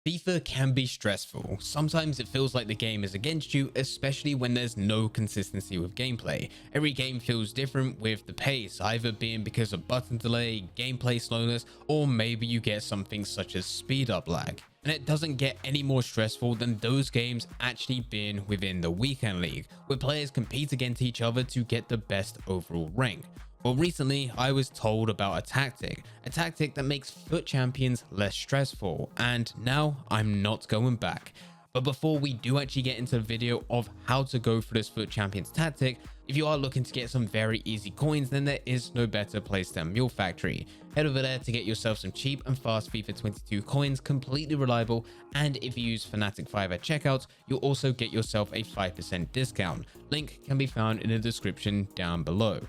FIFA can be stressful. Sometimes it feels like the game is against you, especially when there's no consistency with gameplay. Every game feels different with the pace, either being because of button delay, gameplay slowness, or maybe you get something such as speed up lag. And it doesn't get any more stressful than those games actually being within the weekend league, where players compete against each other to get the best overall rank. Well, recently I was told about a tactic that makes FUTChampions less stressful, and now I'm not going back. But before we do actually get into the video of how to go for this FUTChampions tactic, if you are looking to get some very easy coins, then there is no better place than Mule Factory. Head over there to get yourself some cheap and fast FIFA 22 coins, completely reliable, and if you use Fnatic5 at checkout, you'll also get yourself a 5% discount. Link can be found in the description down below.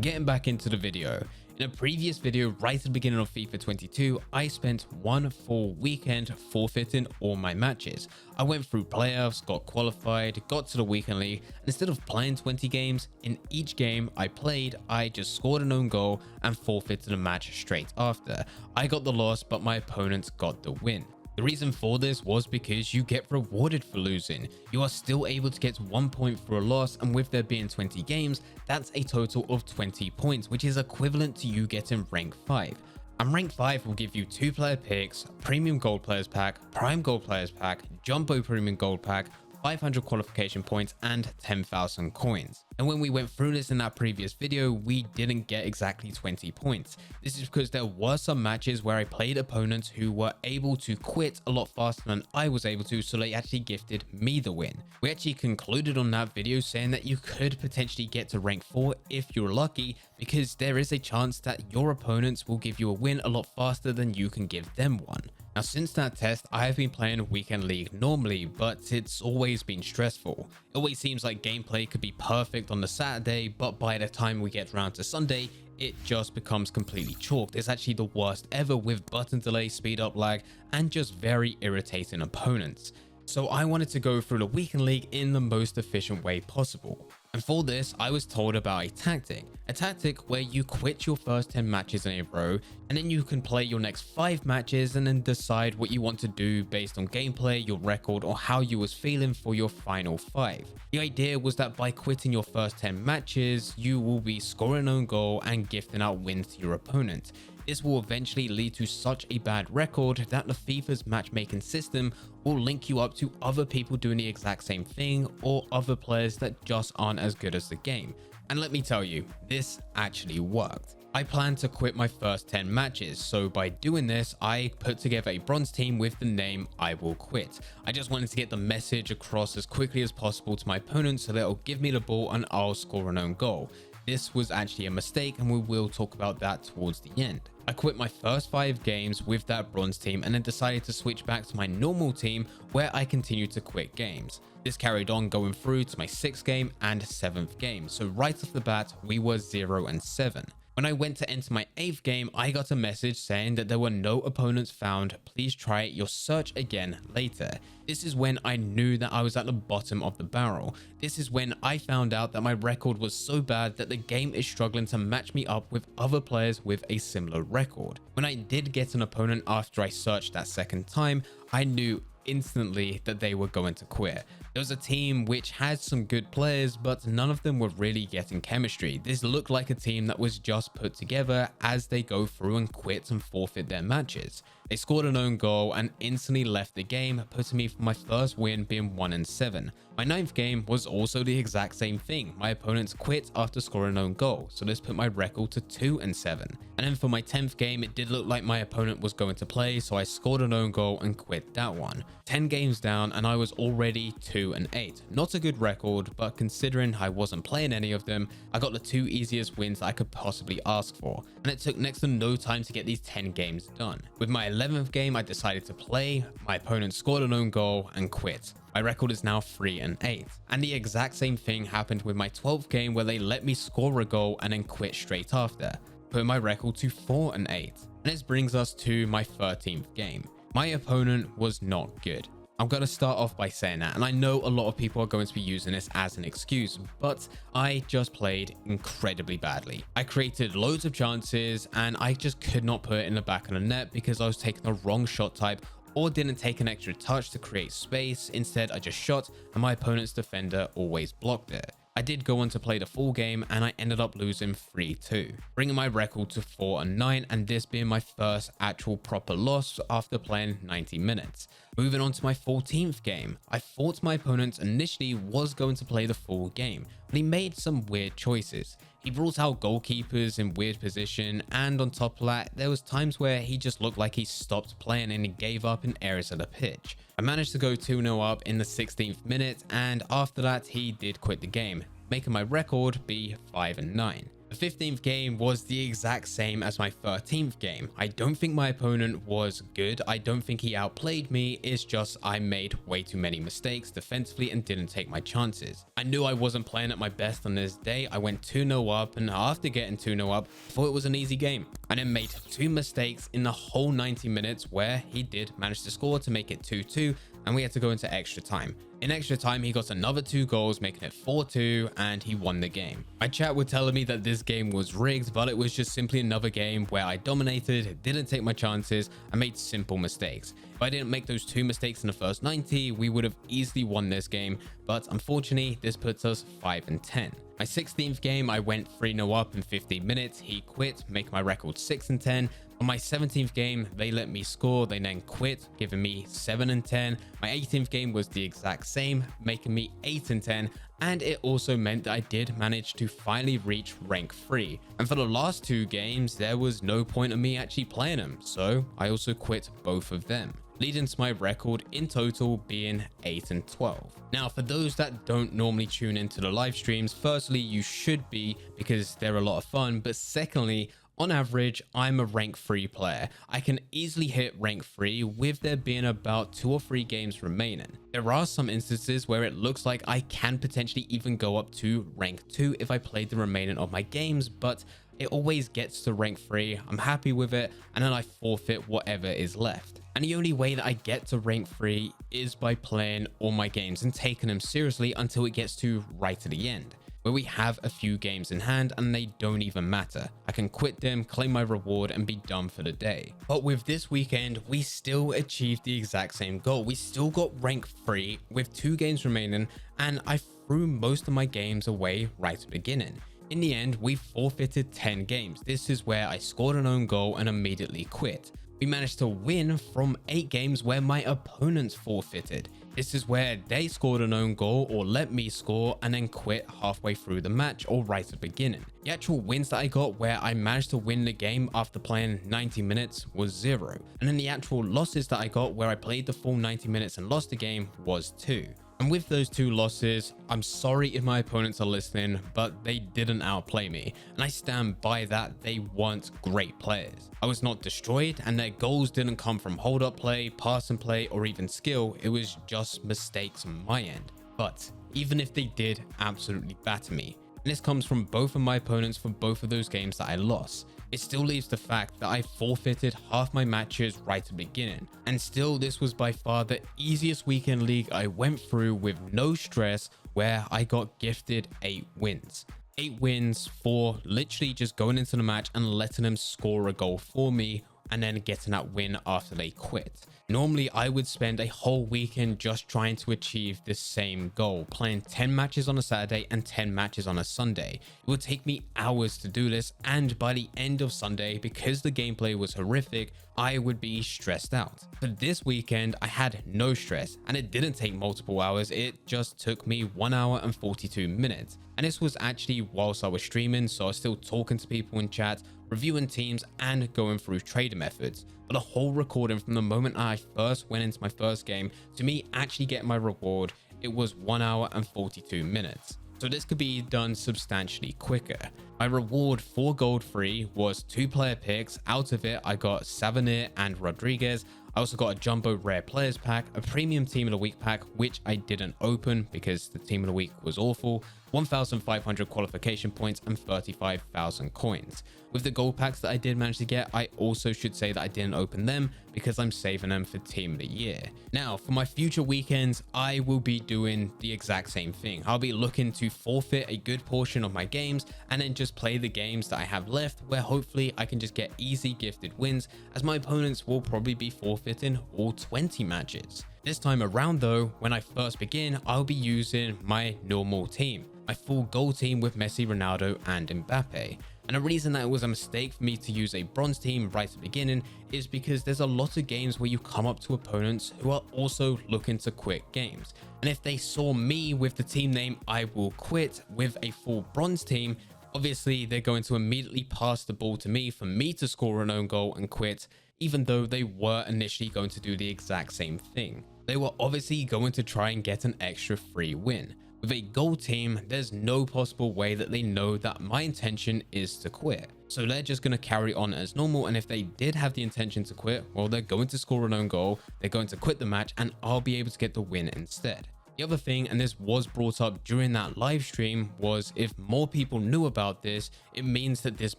Getting back into the video. In a previous video right at the beginning of FIFA 22, I spent one full weekend forfeiting all my matches. I went through playoffs, got qualified, got to the weekend league, and instead of playing 20 games, in each game I played, I just scored an own goal and forfeited a match straight after. I got the loss, but my opponents got the win. The reason for this was because you get rewarded for losing. You are still able to get 1 point for a loss, and with there being 20 games, that's a total of 20 points, which is equivalent to you getting rank 5. And rank 5 will give you 2 player picks, premium gold players pack, prime gold players pack, jumbo premium gold pack, 500 qualification points, and 10,000 coins. And when we went through this in that previous video, we didn't get exactly 20 points. This is because there were some matches where I played opponents who were able to quit a lot faster than I was able to, so they actually gifted me the win. We actually concluded on that video saying that you could potentially get to rank 4 if you're lucky, because there is a chance that your opponents will give you a win a lot faster than you can give them one. Now, since that test, I have been playing Weekend League normally, but it's always been stressful. It always seems like gameplay could be perfect on the Saturday, but by the time we get around to Sunday, it just becomes completely chalked. It's actually the worst ever with button delay, speed up lag, and just very irritating opponents. So I wanted to go through the Weekend League in the most efficient way possible. And for this, I was told about a tactic where you quit your first 10 matches in a row, and then you can play your next 5 matches and then decide what you want to do based on gameplay, your record, or how you was feeling for your final 5. The idea was that by quitting your first 10 matches, you will be scoring an own goal and gifting out wins to your opponent. This will eventually lead to such a bad record that the FIFA's matchmaking system will link you up to other people doing the exact same thing, or other players that just aren't as good as the game. And let me tell you, this actually worked. I planned to quit my first 10 matches, so by doing this, I put together a bronze team with the name I Will Quit. I just wanted to get the message across as quickly as possible to my opponent so they'll give me the ball and I'll score an own goal. This was actually a mistake, and we will talk about that towards the end. I quit my first 5 games with that bronze team and then decided to switch back to my normal team, where I continued to quit games. This carried on going through to my 6th game and 7th game, so right off the bat we were 0-7. When I went to enter my 8th game, I got a message saying that there were no opponents found. Please try your search again later. This is when I knew that I was at the bottom of the barrel. This is when I found out that my record was so bad that the game is struggling to match me up with other players with a similar record. When I did get an opponent after I searched that 2nd time, I knew instantly that they were going to quit. There was a team which had some good players, but none of them were really getting chemistry. This looked like a team that was just put together as they go through and quit and forfeit their matches. They scored an own goal and instantly left the game, putting me for my first win being 1-7. My 9th game was also the exact same thing. My opponents quit after scoring an own goal, so this put my record to 2-7. And then for my 10th game, it did look like my opponent was going to play, so I scored an own goal and quit that one. 10 games down and I was already 2-8. Not a good record, but considering I wasn't playing any of them, I got the 2 easiest wins I could possibly ask for, and it took next to no time to get these 10 games done. With my 11th game, I decided to play, my opponent scored an own goal and quit. My record is now 3-8. And the exact same thing happened with my 12th game, where they let me score a goal and then quit straight after, putting my record to 4-8. And this brings us to my 13th game. My opponent was not good. I'm going to start off by saying that, and I know a lot of people are going to be using this as an excuse, but I just played incredibly badly. I created loads of chances and I just could not put it in the back of the net because I was taking the wrong shot type or didn't take an extra touch to create space. Instead, I just shot and my opponent's defender always blocked it. I did go on to play the full game and I ended up losing 3-2, bringing my record to 4-9, and this being my first actual proper loss after playing 90 minutes. Moving on to my 14th game, I thought my opponent initially was going to play the full game, but he made some weird choices. He brought out goalkeepers in weird position, and on top of that, there was times where he just looked like he stopped playing and he gave up in areas of the pitch. I managed to go 2-0 up in the 16th minute, and after that he did quit the game, making my record be 5-9. The 15th game was the exact same as my 13th game. I don't think my opponent was good. I don't think he outplayed me. It's just I made way too many mistakes defensively and didn't take my chances. I knew I wasn't playing at my best on this day. I went 2-0 up, and after getting 2-0 up, I thought it was an easy game. I then made 2 mistakes in the whole 90 minutes where he did manage to score to make it 2-2, and we had to go into extra time. In extra time, he got another 2 goals, making it 4-2, and he won the game. My chat were telling me that this game was rigged, but it was just simply another game where I dominated, didn't take my chances, and made simple mistakes. If I didn't make those 2 mistakes in the first 90, we would have easily won this game, but unfortunately, this puts us 5-10. My 16th game, I went 3-0 up in 15 minutes. He quit, making my record 6-10. On my 17th game, they let me score. They then quit, giving me 7-10. My 18th game was the exact same, making me 8-10. And it also meant that I did manage to finally reach rank 3. And for the last 2 games, there was no point of me actually playing them. So I also quit both of them, leading to my record in total being 8-12. Now, for those that don't normally tune into the live streams, firstly, you should be, because they're a lot of fun. But secondly, on average, I'm a rank 3 player. I can easily hit rank 3 with there being about 2 or 3 games remaining. There are some instances where it looks like I can potentially even go up to rank 2 if I played the remaining of my games, but it always gets to rank 3. I'm happy with it, and then I forfeit whatever is left. And the only way that I get to rank 3 is by playing all my games and taking them seriously until it gets to right at the end, where we have a few games in hand and they don't even matter. I can quit them, claim my reward, and be done for the day. But with this weekend, we still achieved the exact same goal. We still got rank 3 with 2 games remaining, and I threw most of my games away right at the beginning. In the end, we forfeited 10 games. This is where I scored an own goal and immediately quit. We managed to win from 8 games where my opponents forfeited. This is where they scored an own goal or let me score and then quit halfway through the match or right at the beginning. The actual wins that I got where I managed to win the game after playing 90 minutes was 0. And then the actual losses that I got where I played the full 90 minutes and lost the game was 2. And with those 2 losses, I'm sorry if my opponents are listening, but they didn't outplay me. And I stand by that. They weren't great players. I was not destroyed, and their goals didn't come from hold-up play, pass and play, or even skill. It was just mistakes on my end. But even if they did absolutely batter me, and this comes from both of my opponents for both of those games that I lost, it still leaves the fact that I forfeited half my matches right at the beginning. And still, this was by far the easiest weekend league I went through with no stress, where I got gifted 8 wins. 8 wins for literally just going into the match and letting them score a goal for me and then getting that win after they quit. Normally, I would spend a whole weekend just trying to achieve the same goal, playing 10 matches on a Saturday and 10 matches on a Sunday. It would take me hours to do this, and by the end of Sunday, because the gameplay was horrific, I would be stressed out. But this weekend, I had no stress, and it didn't take multiple hours. It just took me 1 hour and 42 minutes. And this was actually whilst I was streaming, so I was still talking to people in chat, reviewing teams, and going through trader methods. But the whole recording from the moment I first went into my first game to me actually getting my reward, it was 1 hour and 42 minutes. So this could be done substantially quicker. My reward for gold free was 2 player picks. Out of it, I got Savanier and Rodriguez. I also got a jumbo rare players pack, a premium team of the week pack, which I didn't open because the team of the week was awful, 1,500 qualification points and 35,000 coins. With the gold packs that I did manage to get, I also should say that I didn't open them because I'm saving them for team of the year. Now, for my future weekends, I will be doing the exact same thing. I'll be looking to forfeit a good portion of my games and then just play the games that I have left, where hopefully I can just get easy gifted wins, as my opponents will probably be forfeiting all 20 matches. This time around though, when I first begin, I'll be using my normal team, my full gold team with Messi, Ronaldo and Mbappe. And the reason that it was a mistake for me to use a bronze team right at the beginning is because there's a lot of games where you come up to opponents who are also looking to quit games. And if they saw me with the team name I will quit with a full bronze team, obviously they're going to immediately pass the ball to me for me to score an own goal and quit, even though they were initially going to do the exact same thing. They were obviously going to try and get an extra free win. With a gold team, there's no possible way that they know that my intention is to quit. So they're just going to carry on as normal, and if they did have the intention to quit, well, they're going to score an own goal, they're going to quit the match, and I'll be able to get the win instead. The other thing, and this was brought up during that live stream, was if more people knew about this, it means that this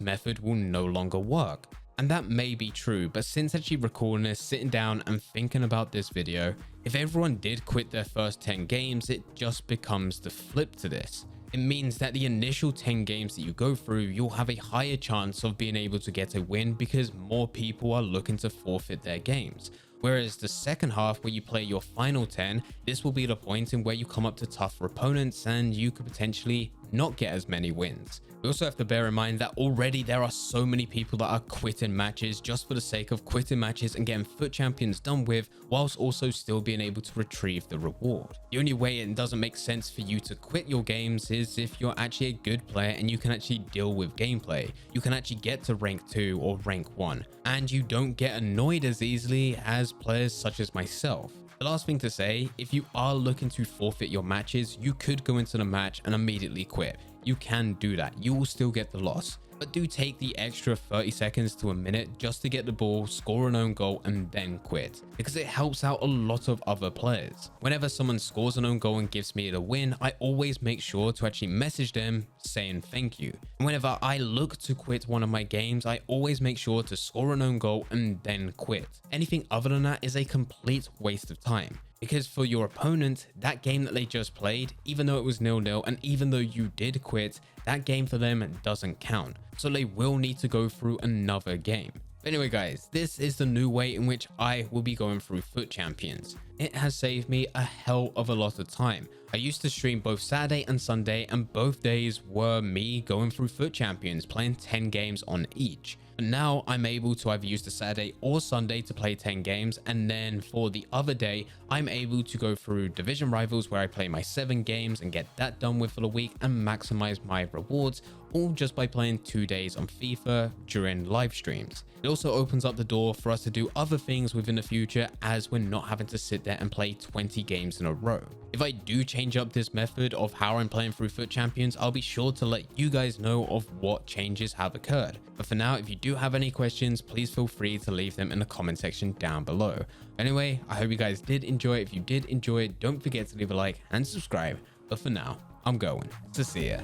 method will no longer work. And that may be true, but since actually recording this, sitting down and thinking about this video, if everyone did quit their first 10 games, it just becomes the flip to this. It means that the initial 10 games that you go through, you'll have a higher chance of being able to get a win because more people are looking to forfeit their games. Whereas the second half, where you play your final 10, this will be the point in where you come up to tougher opponents and you could potentially not get as many wins. We also have to bear in mind that already there are so many people that are quitting matches just for the sake of quitting matches and getting FUT champions done with, whilst also still being able to retrieve the reward. The only way it doesn't make sense for you to quit your games is if you're actually a good player and you can actually deal with gameplay. You can actually get to rank 2 or rank 1, and you don't get annoyed as easily as players such as myself. The last thing to say, if you are looking to forfeit your matches, you could go into the match and immediately quit. You can do that, you will still get the loss, but do take the extra 30 seconds to a minute just to get the ball, score an own goal and then quit, because it helps out a lot of other players. Whenever someone scores an own goal and gives me the win, I always make sure to actually message them saying thank you. And whenever I look to quit one of my games, I always make sure to score an own goal and then quit. Anything other than that is a complete waste of time. Because for your opponent, that game that they just played, even though it was 0-0 and even though you did quit, that game for them doesn't count. So they will need to go through another game. But anyway guys, this is the new way in which I will be going through FUTChampions. It has saved me a hell of a lot of time. I used to stream both Saturday and Sunday, and both days were me going through FUTChampions, playing 10 games on each. But now I'm able to either use the Saturday or Sunday to play 10 games, and then for the other day, I'm able to go through Division Rivals where I play my 7 games and get that done with for the week and maximize my rewards, all just by playing 2 days on FIFA during live streams. It also opens up the door for us to do other things within the future, as we're not having to sit there and play 20 games in a row. If I do change up this method of how I'm playing through FUTChampions, I'll be sure to let you guys know of what changes have occurred. But for now, if you do have any questions, please feel free to leave them in the comment section down below. Anyway, I hope you guys did enjoy it. If you did enjoy it, don't forget to leave a like and subscribe. But for now, I'm going to see ya.